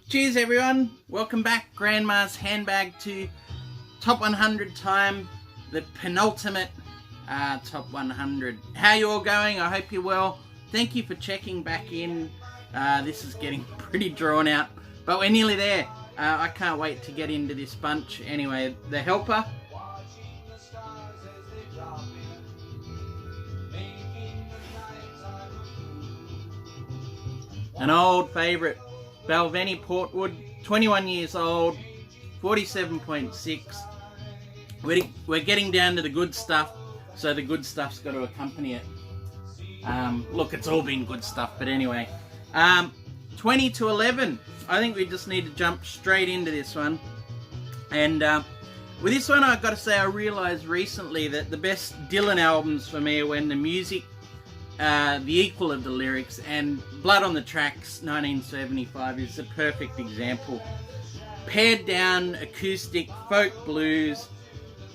Cheers everyone, welcome back. Grandma's Handbag to Top 100 time, the penultimate Top 100. How you all going? I hope you're well. Thank you for checking back in. This is getting pretty drawn out, but we're nearly there. I can't wait to get into this bunch. Anyway, The Helper. An old favourite, Balvenie Portwood, 21 years old, 47.6. We're getting down to the good stuff, so the good stuff's got to accompany it. Look, it's all been good stuff, but anyway. 20 to 11. I think we just need to jump straight into this one. And with this one, I've got to say, I realised recently that the best Dylan albums for me are when the music, the equal of the lyrics, and Blood on the Tracks 1975 is the perfect example. Pared down acoustic folk blues,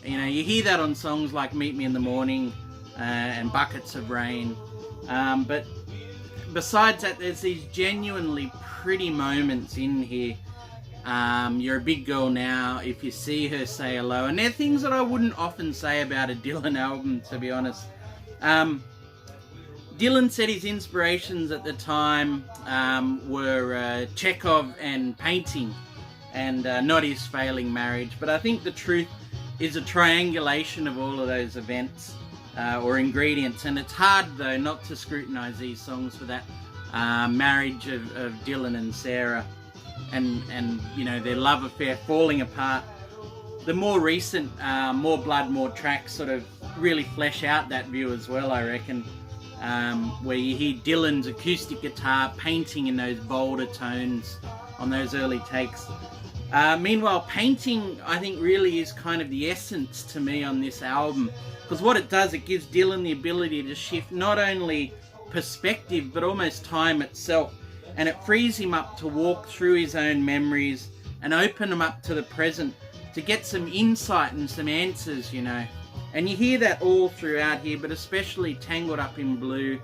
you know, you hear that on songs like Meet Me in the Morning and Buckets of Rain, but besides that, there's these genuinely pretty moments in here. You're a Big Girl Now, If You See Her, Say Hello, and they're things that I wouldn't often say about a Dylan album, to be honest. Dylan said his inspirations at the time were Chekhov and painting, and not his failing marriage. But I think the truth is a triangulation of all of those events or ingredients. And it's hard, though, not to scrutinise these songs for that marriage of Dylan and Sarah, and you know, their love affair falling apart. The more recent More Blood, More Tracks sort of really flesh out that view as well, I reckon. Where you hear Dylan's acoustic guitar painting in those bolder tones on those early takes. Meanwhile, painting, I think, really is kind of the essence to me on this album, because what it does, it gives Dylan the ability to shift not only perspective but almost time itself, and it frees him up to walk through his own memories and open them up to the present to get some insight and some answers, you know. And you hear that all throughout here, but especially Tangled Up in Blue.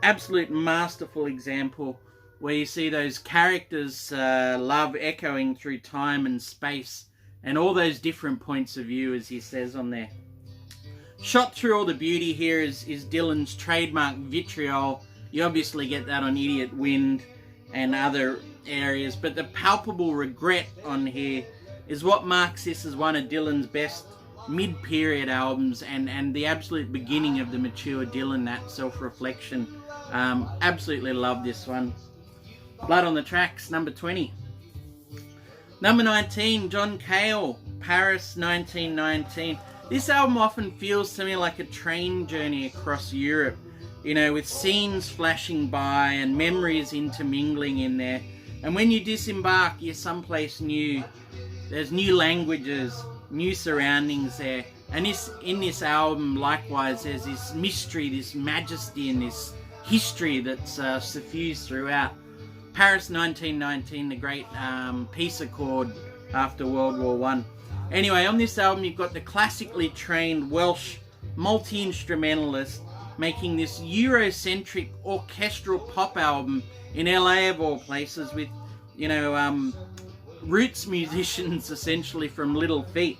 Absolute masterful example where you see those characters' love echoing through time and space and all those different points of view, as he says on there. Shot through all the beauty here is Dylan's trademark vitriol. You obviously get that on Idiot Wind and other areas, but the palpable regret on here is what marks this as one of Dylan's best mid-period albums, and the absolute beginning of the mature Dylan, that self-reflection. Absolutely love this one. Blood on the Tracks, number 20. Number 19, John Cale, Paris 1919. This album often feels to me like a train journey across Europe, you know, with scenes flashing by and memories intermingling in there. And when you disembark, you're someplace new. There's new languages, new surroundings there, and in this album likewise there's this mystery, this majesty, and this history that's suffused throughout. Paris 1919, the great peace accord after World War I. Anyway, on this album you've got the classically trained Welsh multi-instrumentalist making this Eurocentric orchestral pop album in LA of all places, with, you know, roots musicians essentially from Little Feat,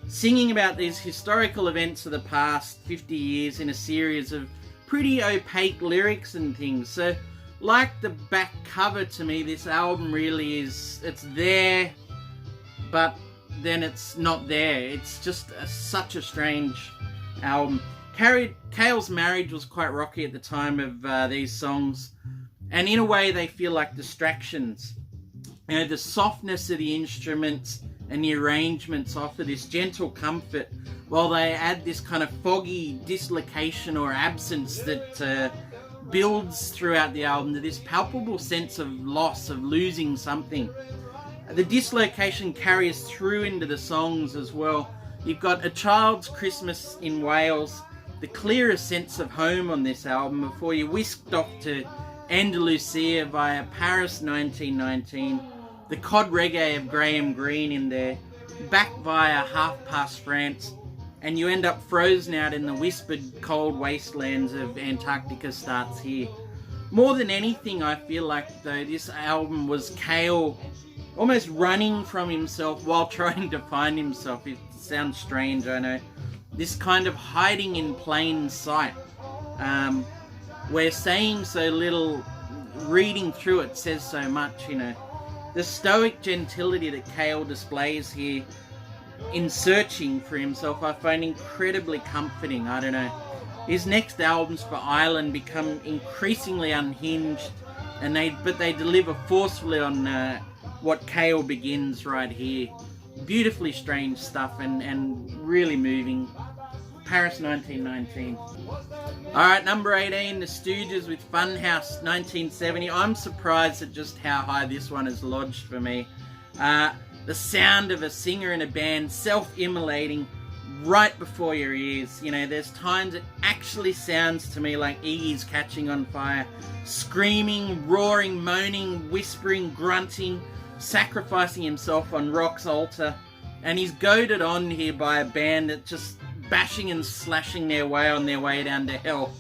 singing about these historical events of the past 50 years in a series of pretty opaque lyrics and things. So like the back cover, to me this album really is, it's there but then it's not there. It's just such a strange album. Cale's marriage was quite rocky at the time of these songs, and in a way they feel like distractions. You know, the softness of the instruments and the arrangements offer this gentle comfort, while they add this kind of foggy dislocation or absence that builds throughout the album to this palpable sense of loss, of losing something. The dislocation carries through into the songs as well. You've got A Child's Christmas in Wales, the clearest sense of home on this album, before you're whisked off to Andalusia via Paris 1919, the cod reggae of Graham Greene in there, back via Half Past France, and you end up frozen out in the whispered cold wastelands of Antarctica starts here. More than anything, I feel like, though, this album was Cale almost running from himself while trying to find himself. It sounds strange, I know. This kind of hiding in plain sight. Where saying so little, reading through it says so much, you know. The stoic gentility that Cale displays here in searching for himself, I find incredibly comforting. I don't know. His next albums for Island become increasingly unhinged, but they deliver forcefully on what Cale begins right here. Beautifully strange stuff and really moving. Paris 1919. Alright, number 18, The Stooges with Funhouse 1970. I'm surprised at just how high this one is lodged for me. The sound of a singer in a band self-immolating right before your ears. You know, there's times it actually sounds to me like Iggy's catching on fire. Screaming, roaring, moaning, whispering, grunting, sacrificing himself on rock's altar. And he's goaded on here by a band that just bashing and slashing their way on their way down to hell.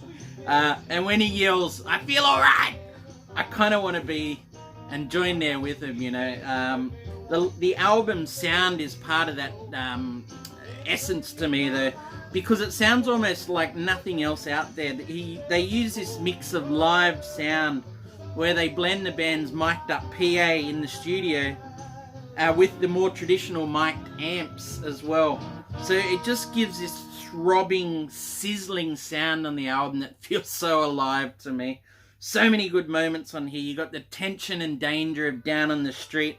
And when he yells, "I feel alright!" I kind of want to be and join there with him, you know. The album sound is part of that essence to me, though, because it sounds almost like nothing else out there. They use this mix of live sound where they blend the band's mic'd up PA in the studio with the more traditional mic'd amps as well. So it just gives this throbbing, sizzling sound on the album that feels so alive to me. So many good moments on here. You got the tension and danger of Down on the Street.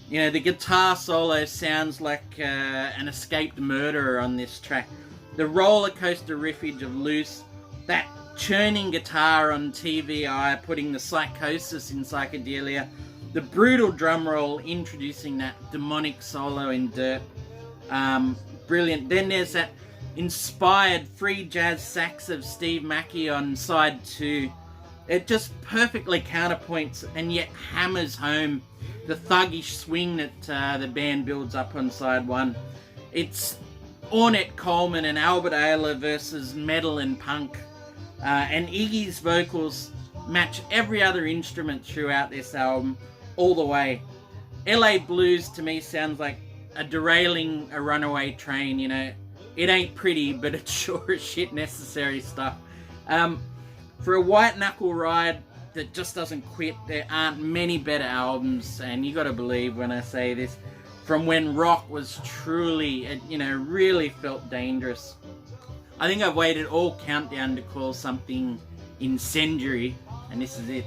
You know, the guitar solo sounds like an escaped murderer on this track. The roller coaster riffage of Loose, that churning guitar on TVI, putting the psychosis in Psychedelia, the brutal drum roll introducing that demonic solo in Dirt. Brilliant. Then there's that inspired free jazz sax of Steve Mackey on side 2. It just perfectly counterpoints and yet hammers home the thuggish swing that the band builds up on side 1. It's Ornette Coleman and Albert Ayler versus metal and punk. And Iggy's vocals match every other instrument throughout this album all the way. LA Blues to me sounds like a derailing a runaway train, you know. It ain't pretty, but it's sure as shit necessary stuff. For a white knuckle ride that just doesn't quit, there aren't many better albums, and you gotta believe when I say this, from when rock was truly, you know, really felt dangerous. I think I've waited all countdown to call something incendiary, and this is it.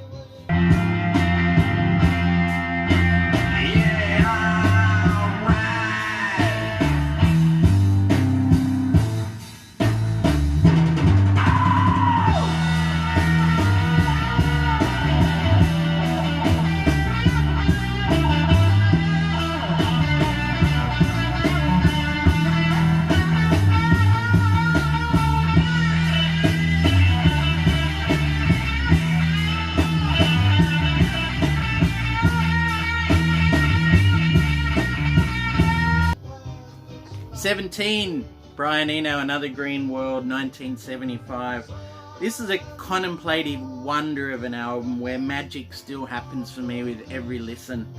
17, Brian Eno, Another Green World, 1975. This is a contemplative wonder of an album where magic still happens for me with every listen.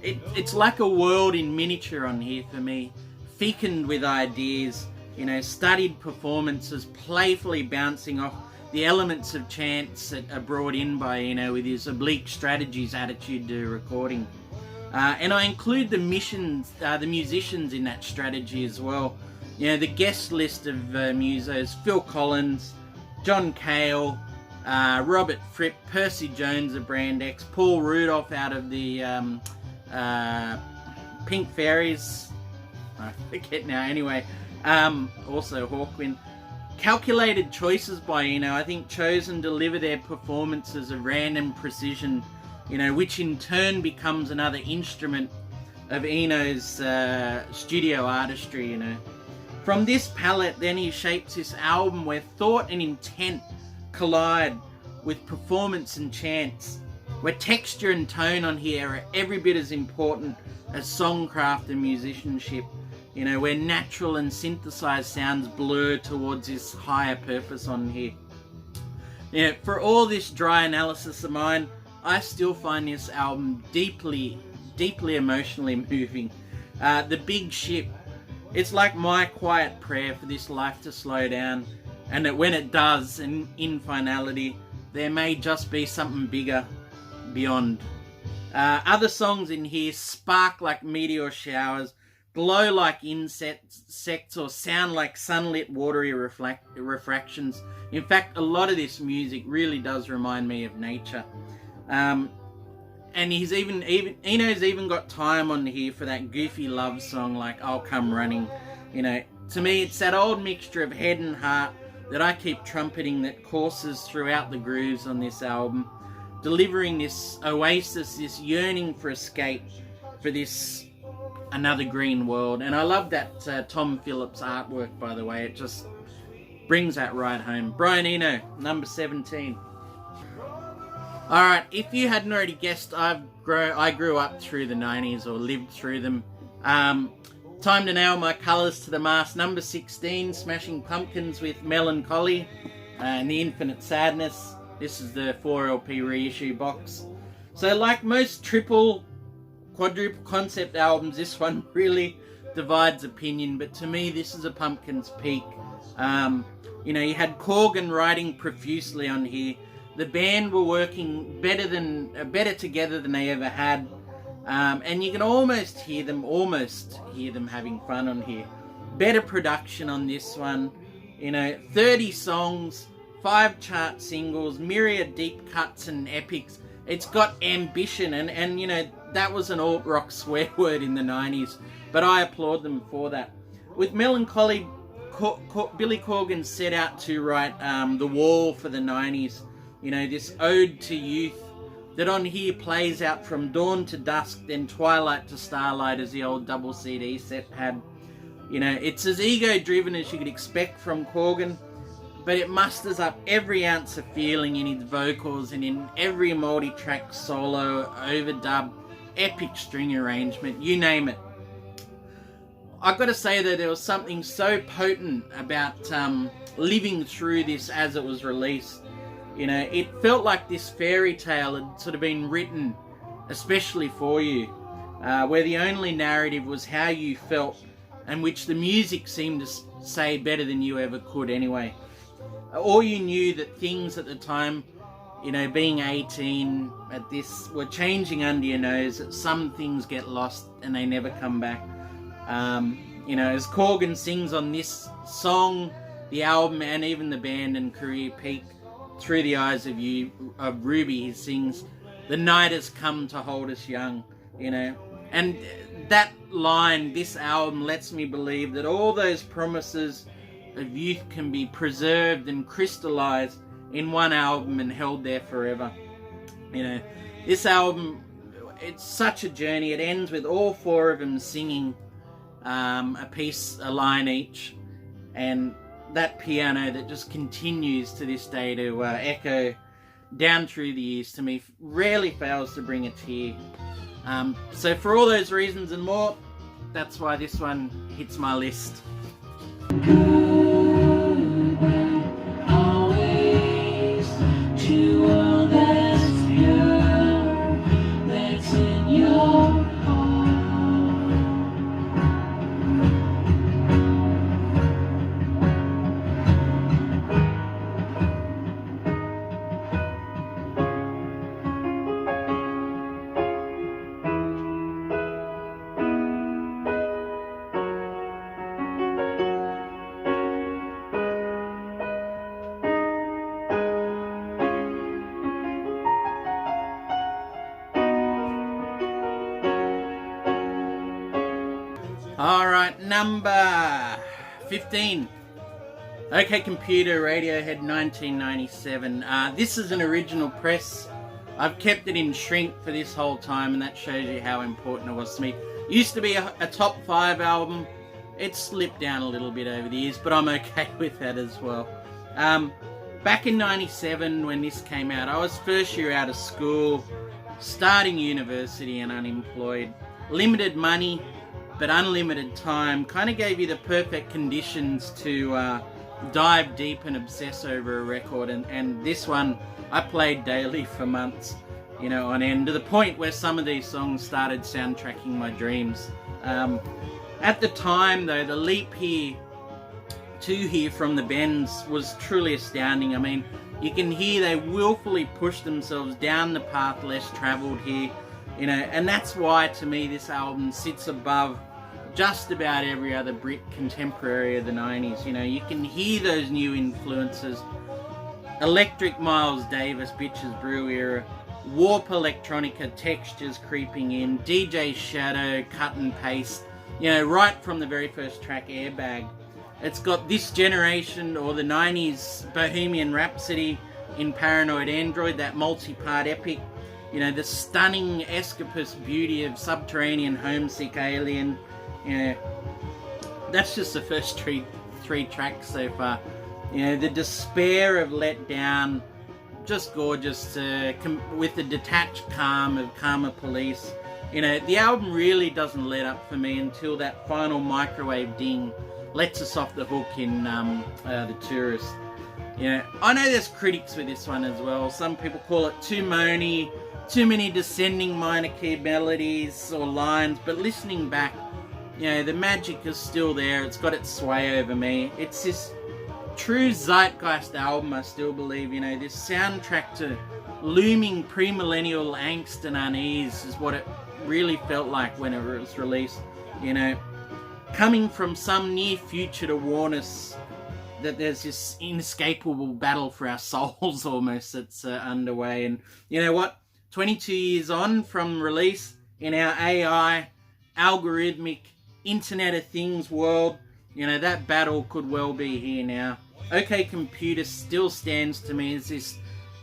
It's like a world in miniature on here for me, fecund with ideas, you know, studied performances, playfully bouncing off the elements of chance that are brought in by Eno with his oblique strategies attitude to recording. And I include the musicians in that strategy as well. You know, the guest list of musos: Phil Collins, John Cale, Robert Fripp, Percy Jones of Brand X, Paul Rudolph out of the Pink Fairies, I forget now, anyway, also Hawkwind. Calculated choices by Eno, I think, chose and deliver their performances of random precision, you know, which in turn becomes another instrument of Eno's studio artistry, you know. From this palette, then he shapes this album where thought and intent collide with performance and chance, where texture and tone on here are every bit as important as songcraft and musicianship, you know, where natural and synthesized sounds blur towards this higher purpose on here. Yeah, for all this dry analysis of mine, I still find this album deeply, deeply emotionally moving. The Big Ship, it's like my quiet prayer for this life to slow down, and that when it does, and in finality, there may just be something bigger beyond. Other songs in here spark like meteor showers, glow like insects, or sound like sunlit watery refractions. In fact, a lot of this music really does remind me of nature. And he's Eno's even got time on here for that goofy love song like I'll Come Running. You know, to me it's that old mixture of head and heart that I keep trumpeting that courses throughout the grooves on this album, delivering this oasis, this yearning for escape, for this another green world. And I love that Tom Phillips artwork, by the way. It just brings that right home. Brian Eno, number 17. Alright, if you hadn't already guessed, I grew up through the 90s, or lived through them. Time to nail my colours to the mast. Number 16, Smashing Pumpkins with Melancholy and the Infinite Sadness. This is the 4LP reissue box. So like most triple, quadruple concept albums, this one really divides opinion, but to me this is a Pumpkins peak. You know, you had Corgan writing profusely on here. The band were working better together than they ever had. And you can almost hear them having fun on here. Better production on this one. You know, 30 songs, 5 chart singles, myriad deep cuts and epics. It's got ambition, and you know, that was an alt-rock swear word in the 90s, but I applaud them for that. With Melancholy, Billy Corgan set out to write The Wall for the 90s. You know, this ode to youth that on here plays out from dawn to dusk, then twilight to starlight, as the old double CD set had. You know, it's as ego-driven as you could expect from Corgan, but it musters up every ounce of feeling in his vocals and in every multi-track solo, overdub, epic string arrangement, you name it. I've got to say that there was something so potent about living through this as it was released. You know, it felt like this fairy tale had sort of been written especially for you, where the only narrative was how you felt, and which the music seemed to say better than you ever could anyway. Or you knew that things at the time, you know, being 18 at this, were changing under your nose, that some things get lost and they never come back. You know, as Corgan sings on this song, the album, and even the band and career peak, Through the Eyes of You, of Ruby, he sings, "The night has come to hold us young," you know. And that line, this album, lets me believe that all those promises of youth can be preserved and crystallized in one album and held there forever. You know, this album, it's such a journey. It ends with all 4 of them singing a line each, and that piano that just continues to this day to echo down through the years, to me, rarely fails to bring a tear. So for all those reasons and more, that's why this one hits my list. Always to all that's pure, that's in your heart. Alright, number 15. OK Computer, Radiohead, 1997. This is an original press. I've kept it in shrink for this whole time, and that shows you how important it was to me. It used to be a top 5 album. It's slipped down a little bit over the years, but I'm okay with that as well. Back in 97, when this came out, I was first year out of school, starting university and unemployed. Limited money, but unlimited time. Kind of gave you the perfect conditions to dive deep and obsess over a record, and this one I played daily for months, you know, on end, to the point where some of these songs started soundtracking my dreams. At the time though, the leap here from the bends was truly astounding. I mean, you can hear they willfully push themselves down the path less travelled here, you know, and that's why to me this album sits above just about every other Brit contemporary of the 90s. You know, you can hear those new influences. Electric Miles Davis, Bitches Brew era, warp electronica textures creeping in, DJ Shadow, cut and paste, you know, right from the very first track, Airbag. It's got this generation, or the 90s Bohemian Rhapsody in Paranoid Android, that multi-part epic, you know, the stunning escapist beauty of Subterranean Homesick Alien. You know, that's just the first three tracks so far. You know, the despair of Let Down, just gorgeous, with the detached calm of Karma Police. You know, the album really doesn't let up for me until that final microwave ding lets us off the hook in The Tourist. You know, I know there's critics for this one as well. Some people call it too moany, too many descending minor key melodies or lines, but listening back, you know, the magic is still there. It's got its sway over me. It's this true zeitgeist album, I still believe. You know, this soundtrack to looming premillennial angst and unease is what it really felt like when it was released. You know, coming from some near future to warn us that there's this inescapable battle for our souls almost that's underway. And you know what? 22 years on from release, in our AI, algorithmic, Internet of Things world, you know, that battle could well be here now. OK Computer still stands to me as this,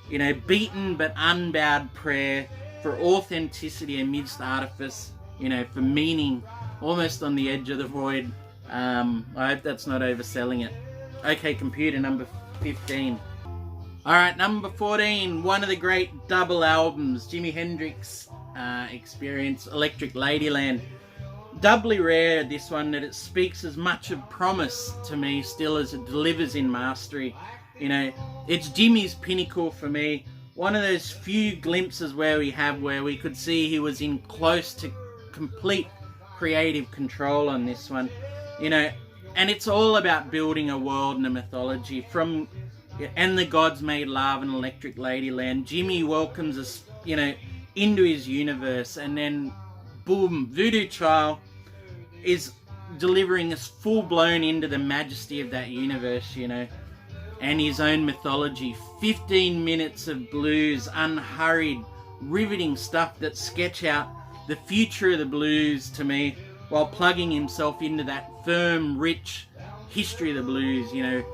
you know, beaten but unbowed prayer for authenticity amidst artifice, you know, for meaning, almost on the edge of the void. I hope that's not overselling it. OK Computer, number 15. Alright, number 14, one of the great double albums, Jimi Hendrix Experience, Electric Ladyland. Doubly rare, this one, that it speaks as much of promise to me still as it delivers in mastery. You know, it's Jimmy's pinnacle for me. One of those few glimpses where we could see he was in close to complete creative control on this one. You know, and it's all about building a world and a mythology. From And the Gods Made Love and Electric Ladyland, Jimmy welcomes us, you know, into his universe, and then boom, Voodoo Child is delivering us full-blown into the majesty of that universe, you know, and his own mythology. 15 minutes of blues, unhurried, riveting stuff that sketch out the future of the blues to me, while plugging himself into that firm, rich history of the blues. You know,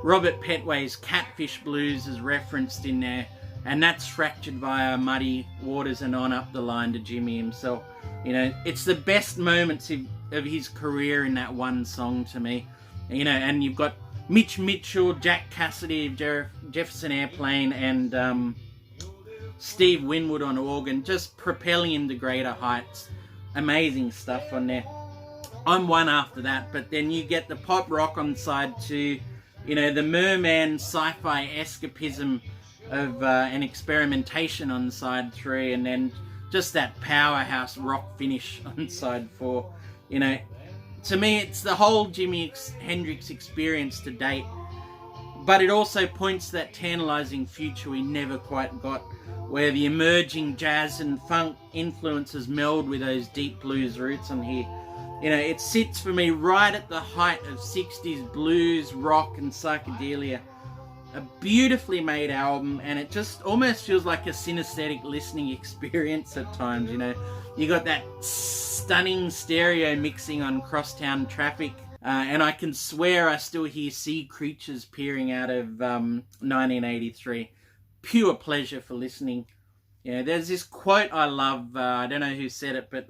Robert Petway's Catfish Blues is referenced in there, and that's fractured via Muddy Waters and on up the line to Jimmy himself. You know, it's the best moments of his career in that one song to me. You know, and you've got Mitch Mitchell, Jack Cassidy of Jefferson Airplane, and Steve Winwood on organ, just propelling him to greater heights. Amazing stuff on there. I'm one after that, but then you get the pop rock on side 2, you know, the merman sci-fi escapism of an experimentation on side 3, and then just that powerhouse rock finish on side 4. You know, to me it's the whole Jimi Hendrix experience to date, but it also points to that tantalizing future we never quite got, where the emerging jazz and funk influences meld with those deep blues roots on here. You know, it sits for me right at the height of 60s blues, rock and psychedelia. A beautifully made album, and it just almost feels like a synesthetic listening experience at times. You know, you got that stunning stereo mixing on Crosstown Traffic, and I can swear I still hear sea creatures peering out of 1983. Pure pleasure for listening. You know, there's this quote I love, I don't know who said it, but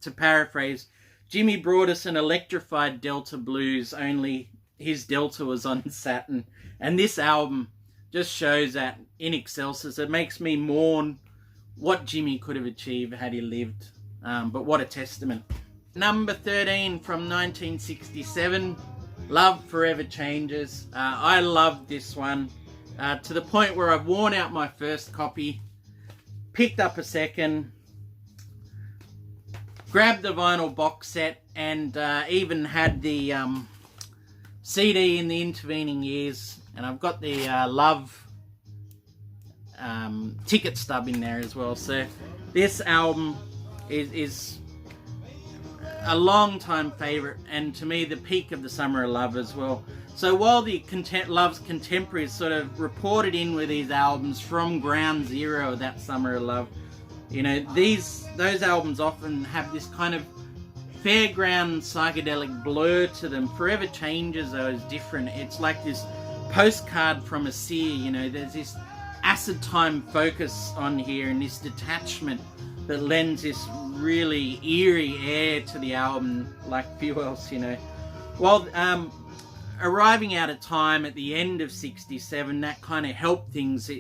to paraphrase, Jimmy brought us an electrified Delta blues, only his Delta was on Saturn. And this album just shows that in excelsis. It makes me mourn what Jimmy could have achieved had he lived. But what a testament. Number 13 from 1967, Love Forever Changes. I love this one to the point where I've worn out my first copy, picked up a second, grabbed the vinyl box set, and even had the CD in the intervening years. And I've got the Love ticket stub in there as well. So this album is a long time favourite, and to me the peak of the Summer of Love as well. So while the Love's contemporaries sort of reported in with these albums from ground zero of that Summer of Love, you know, those albums often have this kind of fairground psychedelic blur to them. Forever Changes though is different. It's like this postcard from a seer, you know, there's this acid time focus on here and this detachment that lends this really eerie air to the album like few else, you know. While arriving out of time at the end of 67, that kind of helped things.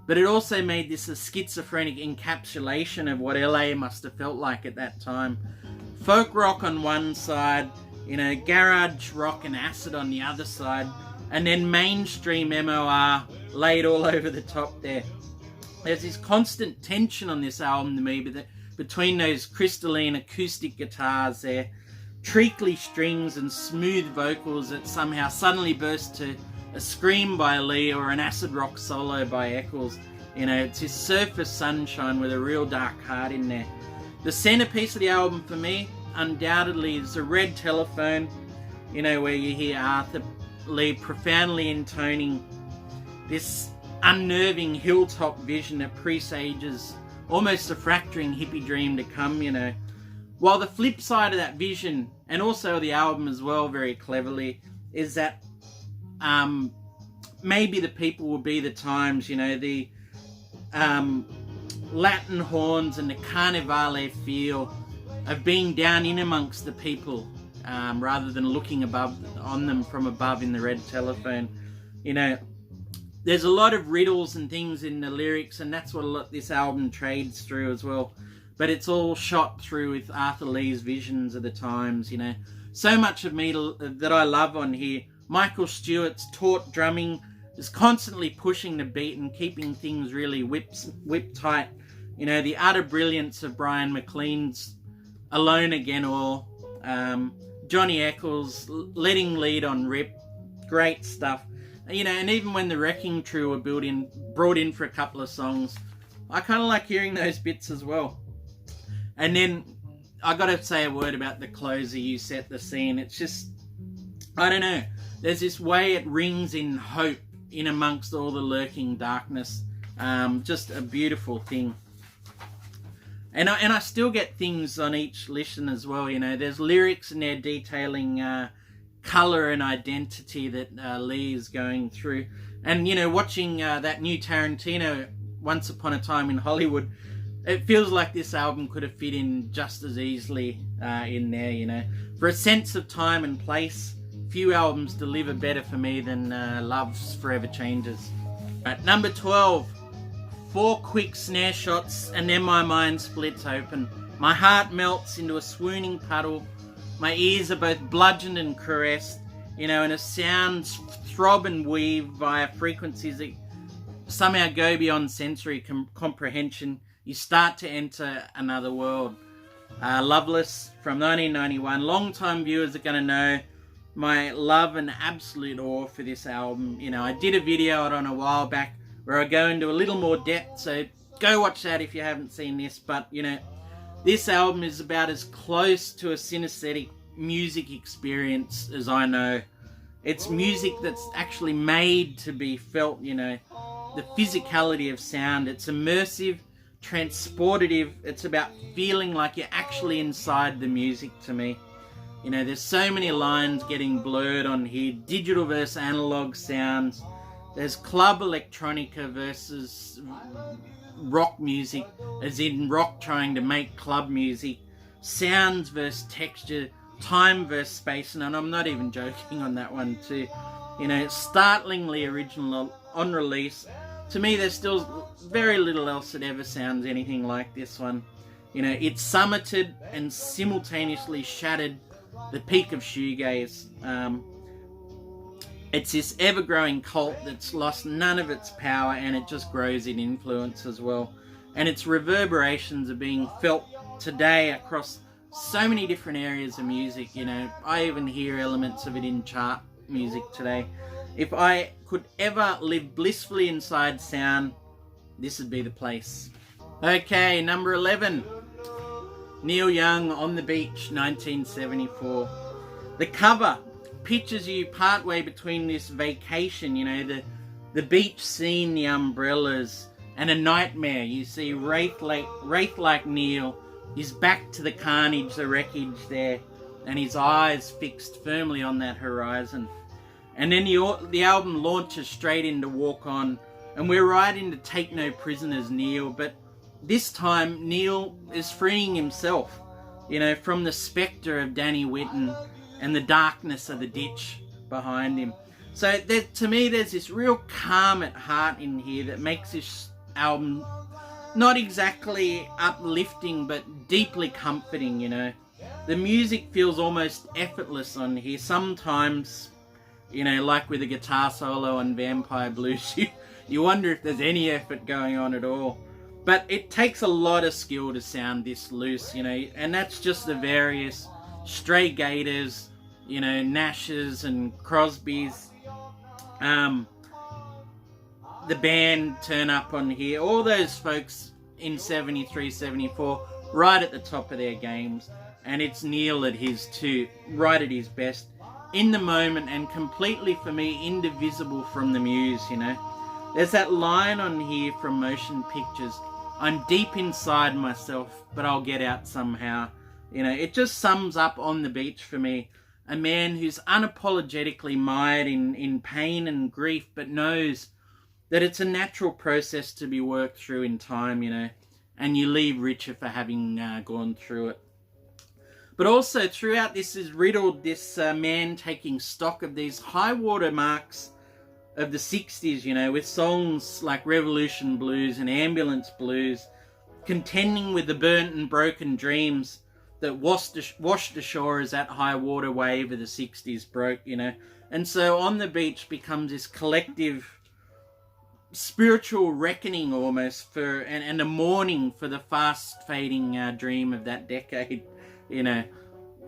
But it also made this a schizophrenic encapsulation of what LA must have felt like at that time. Folk rock on one side, you know, garage rock and acid on the other side, and then mainstream MOR laid all over the top there. There's this constant tension on this album to me between those crystalline acoustic guitars there, treacly strings and smooth vocals that somehow suddenly burst to a scream by Lee or an acid rock solo by Eccles. You know, it's this surface sunshine with a real dark heart in there. The centerpiece of the album for me, undoubtedly, is the Red Telephone, you know, where you hear Arthur Lee profoundly intoning this unnerving hilltop vision that presages almost a fracturing hippie dream to come, you know. While the flip side of that vision, and also the album as well very cleverly, is that maybe the people will be the times, you know, the Latin horns and the carnivale feel of being down in amongst the people rather than looking above on them from above in the Red Telephone. You know, there's a lot of riddles and things in the lyrics, and that's what this album trades through as well. But it's all shot through with Arthur Lee's visions of the times, you know. So much of me that I love on here. Michael Stewart's taut drumming is constantly pushing the beat and keeping things really whip tight. You know, the utter brilliance of Brian McLean's Alone Again All. Johnny Eccles letting lead on rip. Great stuff. You know, and even when the Wrecking Crew were brought in for a couple of songs, I kind of like hearing those bits as well. And then I got to say a word about the closer, You Set the Scene. It's just, I don't know. There's this way it rings in hope in amongst all the lurking darkness. Just a beautiful thing. And I still get things on each listen as well. You know, there's lyrics in there detailing colour and identity that Lee is going through. And, you know, watching that new Tarantino, Once Upon a Time in Hollywood, it feels like this album could have fit in just as easily in there, you know. For a sense of time and place, few albums deliver better for me than Love's Forever Changes. At number 12, 4 quick snare shots and then my mind splits open. My heart melts into a swooning puddle. My ears are both bludgeoned and caressed, you know, and a sounds throb and weave via frequencies that somehow go beyond sensory comprehension. You start to enter another world. Loveless from 1991. Long-time viewers are going to know my love and absolute awe for this album. You know, I did a video on a while back where I go into a little more depth, so go watch that if you haven't seen this. But, you know, this album is about as close to a synesthetic music experience as I know. It's music that's actually made to be felt, you know, the physicality of sound. It's immersive, transportative. It's about feeling like you're actually inside the music to me. You know, there's so many lines getting blurred on here. Digital versus analog sounds. There's club electronica versus rock music, as in rock trying to make club music. Sounds versus texture. Time versus space. And I'm not even joking on that one too. You know, it's startlingly original on release. To me, there's still very little else that ever sounds anything like this one. You know, it summited and simultaneously shattered the peak of shoegaze. It's this ever-growing cult that's lost none of its power, and it just grows in influence as well. And its reverberations are being felt today across so many different areas of music. You know, I even hear elements of it in chart music today. If I could ever live blissfully inside sound, this would be the place. Okay, number 11. Neil Young, On the Beach, 1974. The cover pictures you partway between this vacation, you know, the beach scene, the umbrellas, and a nightmare. You see Wraith-like Neil, his back to the carnage, the wreckage there, and his eyes fixed firmly on that horizon. And then the album launches straight into Walk On, and we're right into Take No Prisoners, Neil, but this time Neil is freeing himself, you know, from the spectre of Danny Whitten and the darkness of the ditch behind him. So to me, there's this real calm at heart in here that makes this album not exactly uplifting, but deeply comforting, you know. The music feels almost effortless on here. Sometimes, you know, like with a guitar solo on Vampire Blues, you wonder if there's any effort going on at all. But it takes a lot of skill to sound this loose, you know, and that's just the various Stray Gators, you know, Nashes and Crosbys. The band turn up on here. All those folks in 73, 74, right at the top of their games. And it's Neil at his too, right at his best. In the moment and completely, for me, indivisible from the muse, you know. There's that line on here from Motion Pictures. I'm deep inside myself, but I'll get out somehow. You know, it just sums up On the Beach for me. A man who's unapologetically mired in pain and grief, but knows that it's a natural process to be worked through in time, you know, and you leave richer for having gone through it. But also throughout this is riddled this man taking stock of these high water marks of the 60s, you know, with songs like Revolution Blues and Ambulance Blues, contending with the burnt and broken dreams that washed ashore as that high water wave of the 60s broke, you know. And so On the Beach becomes this collective spiritual reckoning almost for, and a mourning for the fast fading dream of that decade, you know.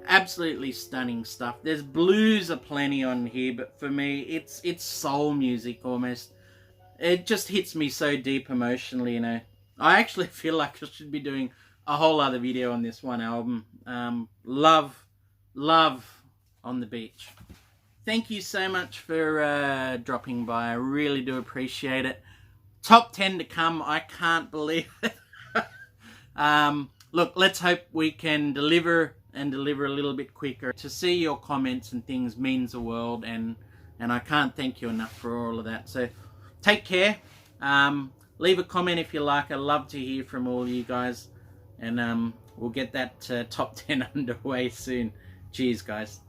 Absolutely stunning stuff. There's blues aplenty on here, but for me, it's soul music almost. It just hits me so deep emotionally, you know. I actually feel like I should be doing a whole other video on this one album. Love On the Beach. Thank you so much for dropping by. I really do appreciate it. Top 10 to come. I can't believe it. Look, let's hope we can deliver a little bit quicker. To see your comments and things means the world, and I can't thank you enough for all of that. So take care. Leave a comment if you like. I'd love to hear from all you guys, and we'll get that top 10 underway soon. Cheers, guys.